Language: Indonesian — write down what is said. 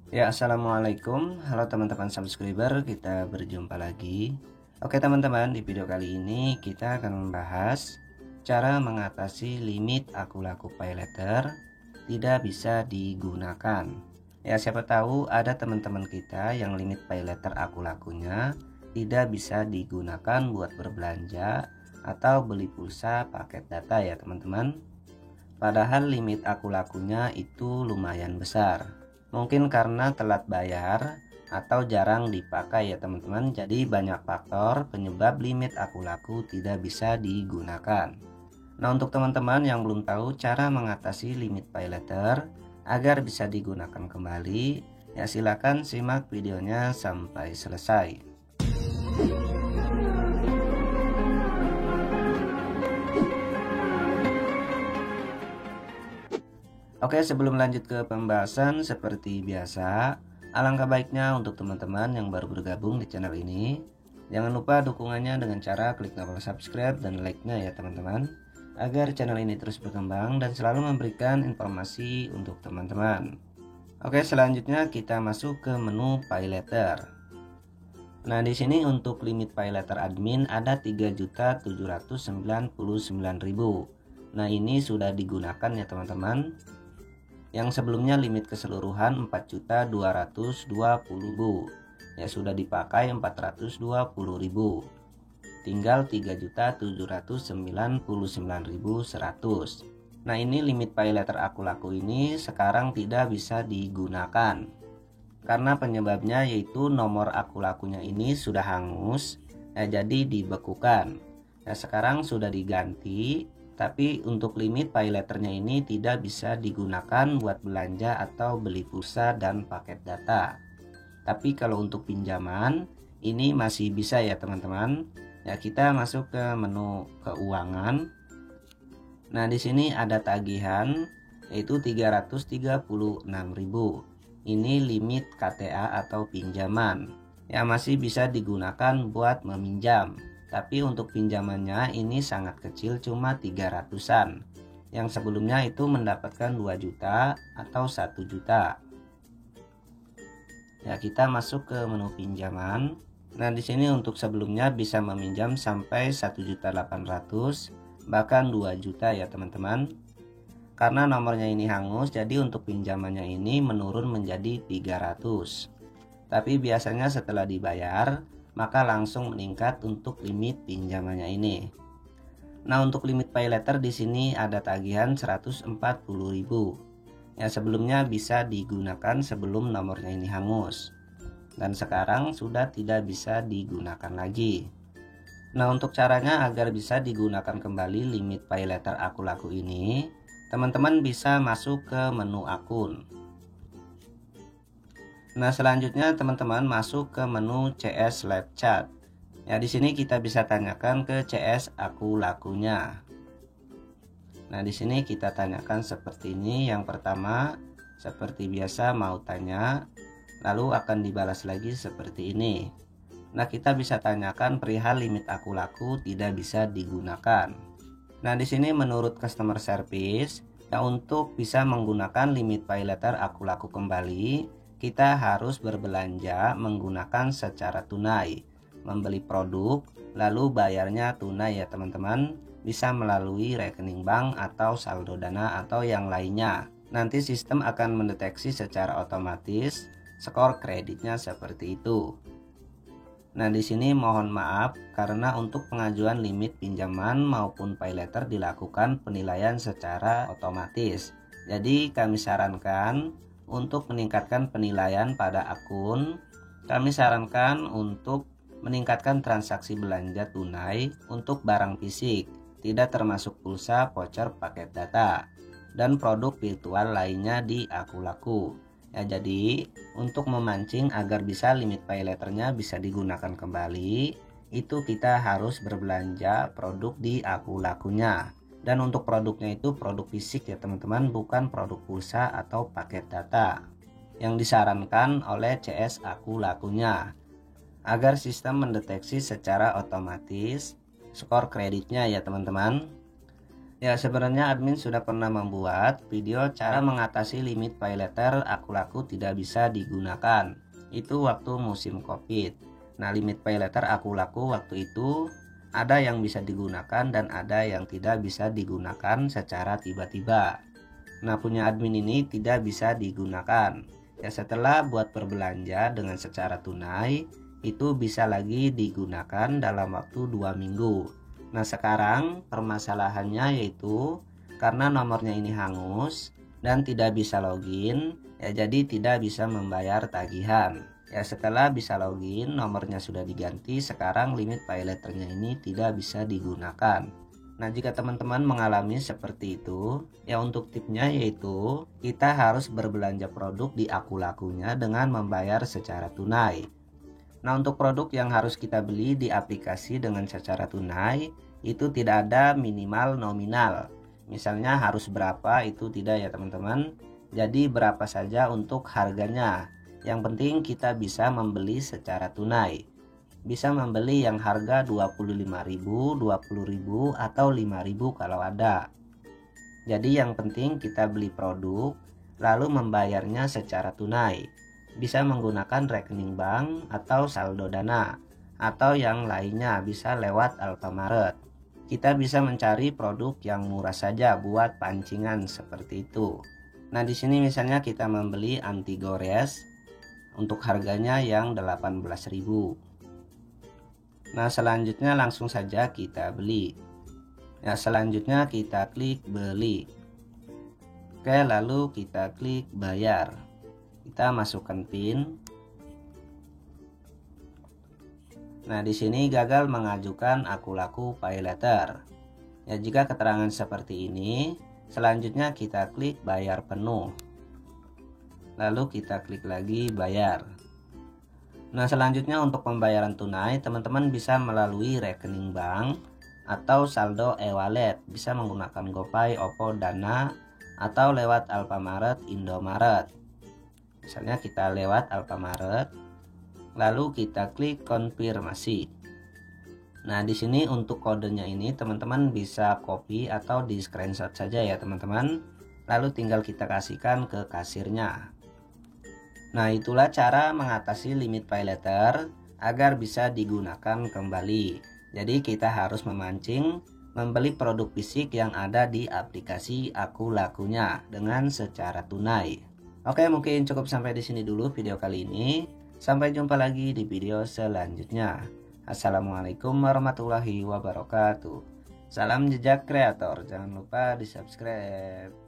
Ya, assalamualaikum. Halo teman-teman subscriber, kita berjumpa lagi. Oke teman-teman, di video kali ini kita akan membahas cara mengatasi limit akun laku paylater tidak bisa digunakan. Ya, siapa tahu ada teman-teman kita yang limit paylater akun lakunya tidak bisa digunakan buat berbelanja atau beli pulsa paket data ya teman-teman. Padahal limit akun lakunya itu lumayan besar. Mungkin karena telat bayar atau jarang dipakai ya teman-teman. Jadi banyak faktor penyebab limit akun laku tidak bisa digunakan. Nah, untuk teman-teman yang belum tahu cara mengatasi limit paylater agar bisa digunakan kembali, ya silakan simak videonya sampai selesai. Oke, sebelum lanjut ke pembahasan seperti biasa, alangkah baiknya untuk teman-teman yang baru bergabung di channel ini, jangan lupa dukungannya dengan cara klik tombol subscribe dan like-nya ya teman-teman, agar channel ini terus berkembang dan selalu memberikan informasi untuk teman-teman. Oke, selanjutnya kita masuk ke menu paylater. Nah, di sini untuk limit paylater admin ada 3.799.000. Nah, ini sudah digunakan ya teman-teman. Yang sebelumnya limit keseluruhan 4.220.000, ya sudah dipakai 420.000, tinggal 3.799.100. Nah, ini limit paylater akun laku ini sekarang tidak bisa digunakan karena penyebabnya yaitu nomor akun lakunya ini sudah hangus, jadi dibekukan. Nah, sekarang sudah diganti. Tapi untuk limit paylaternya ini tidak bisa digunakan buat belanja atau beli pulsa dan paket data. Tapi kalau untuk pinjaman ini masih bisa ya teman-teman. Ya, kita masuk ke menu keuangan. Nah, di sini ada tagihan yaitu 336.000. Ini limit KTA atau pinjaman. Ya, masih bisa digunakan buat meminjam. Tapi untuk pinjamannya ini sangat kecil, cuma 300-an. Yang sebelumnya itu mendapatkan 2 juta atau 1 juta. Ya, kita masuk ke menu pinjaman. Nah, di sini untuk sebelumnya bisa meminjam sampai 1.800.000 bahkan 2 juta ya teman-teman. Karena nomornya ini hangus, jadi untuk pinjamannya ini menurun menjadi 300. Tapi biasanya setelah dibayar maka langsung meningkat untuk limit pinjamannya ini. Nah, untuk limit paylater di sini ada tagihan 140.000. Ya, sebelumnya bisa digunakan sebelum nomornya ini hangus. Dan sekarang sudah tidak bisa digunakan lagi. Nah, untuk caranya agar bisa digunakan kembali limit paylater akun laku ini, teman-teman bisa masuk ke menu akun. Nah, selanjutnya teman-teman masuk ke menu CS Live Chat. Ya, di sini kita bisa tanyakan ke CS akun lakunya. Nah, di sini kita tanyakan seperti ini. Yang pertama, seperti biasa mau tanya, lalu akan dibalas lagi seperti ini. Nah, kita bisa tanyakan perihal limit akun laku tidak bisa digunakan. Nah, di sini menurut customer service, ya untuk bisa menggunakan limit paylater akun laku kembali, kita harus berbelanja menggunakan secara tunai, membeli produk, lalu bayarnya tunai ya teman-teman, bisa melalui rekening bank atau saldo dana atau yang lainnya. Nanti sistem akan mendeteksi secara otomatis skor kreditnya seperti itu. Nah, di sini mohon maaf karena untuk pengajuan limit pinjaman maupun paylater dilakukan penilaian secara otomatis. Jadi kami sarankan untuk meningkatkan penilaian pada akun, kami sarankan untuk meningkatkan transaksi belanja tunai untuk barang fisik, tidak termasuk pulsa, voucher, paket data, dan produk virtual lainnya di akun laku. Ya, jadi untuk memancing agar bisa limit paylaternya bisa digunakan kembali, itu kita harus berbelanja produk di akun lakunya. Dan untuk produknya itu produk fisik ya teman-teman, bukan produk pulsa atau paket data yang disarankan oleh CS akun lakunya, agar sistem mendeteksi secara otomatis skor kreditnya ya teman-teman. Ya, sebenarnya admin sudah pernah membuat video cara mengatasi limit paylater aku laku tidak bisa digunakan. Itu waktu musim Covid. Nah, limit paylater aku laku waktu itu ada yang bisa digunakan dan ada yang tidak bisa digunakan secara tiba-tiba. Nah, punya admin ini tidak bisa digunakan. Ya, setelah buat berbelanja dengan secara tunai, itu bisa lagi digunakan dalam waktu 2 minggu. Nah, sekarang permasalahannya yaitu karena nomornya ini hangus dan tidak bisa login, ya jadi tidak bisa membayar tagihan. Ya, setelah bisa login, nomornya sudah diganti, sekarang limit payletternya ini tidak bisa digunakan. Nah, jika teman-teman mengalami seperti itu, ya untuk tipnya yaitu kita harus berbelanja produk di aku lakunya dengan membayar secara tunai. Nah, untuk produk yang harus kita beli di aplikasi dengan secara tunai itu tidak ada minimal nominal. Misalnya harus berapa itu tidak ya teman-teman. Jadi berapa saja untuk harganya. Yang penting kita bisa membeli secara tunai. Bisa membeli yang harga 25.000, 20.000 atau 5.000 kalau ada. Jadi yang penting kita beli produk lalu membayarnya secara tunai. Bisa menggunakan rekening bank atau saldo dana atau yang lainnya bisa lewat Alfamart. Kita bisa mencari produk yang murah saja buat pancingan seperti itu. Nah, di sini misalnya kita membeli anti gores untuk harganya yang 18.000. Nah, selanjutnya langsung saja kita beli. Nah, selanjutnya kita klik beli. Oke, lalu kita klik bayar. Kita masukkan PIN. Nah, di sini gagal mengajukan aku laku paylater. Ya, jika keterangan seperti ini, selanjutnya kita klik bayar penuh. Lalu kita klik lagi bayar. Nah, selanjutnya untuk pembayaran tunai, teman-teman bisa melalui rekening bank atau saldo e-wallet, bisa menggunakan GoPay, OVO, Dana, atau lewat Alfamart, Indomaret. Misalnya kita lewat Alfamart, lalu kita klik konfirmasi. Nah, di sini untuk kodenya ini teman-teman bisa copy atau di screenshot saja ya teman-teman. Lalu tinggal kita kasihkan ke kasirnya. Nah, itulah cara mengatasi limit paylater agar bisa digunakan kembali. Jadi kita harus memancing membeli produk fisik yang ada di aplikasi aku lakunya dengan secara tunai. Oke, mungkin cukup sampai di sini dulu video kali ini. Sampai jumpa lagi di video selanjutnya. Assalamualaikum warahmatullahi wabarakatuh. Salam jejak kreator. Jangan lupa di subscribe.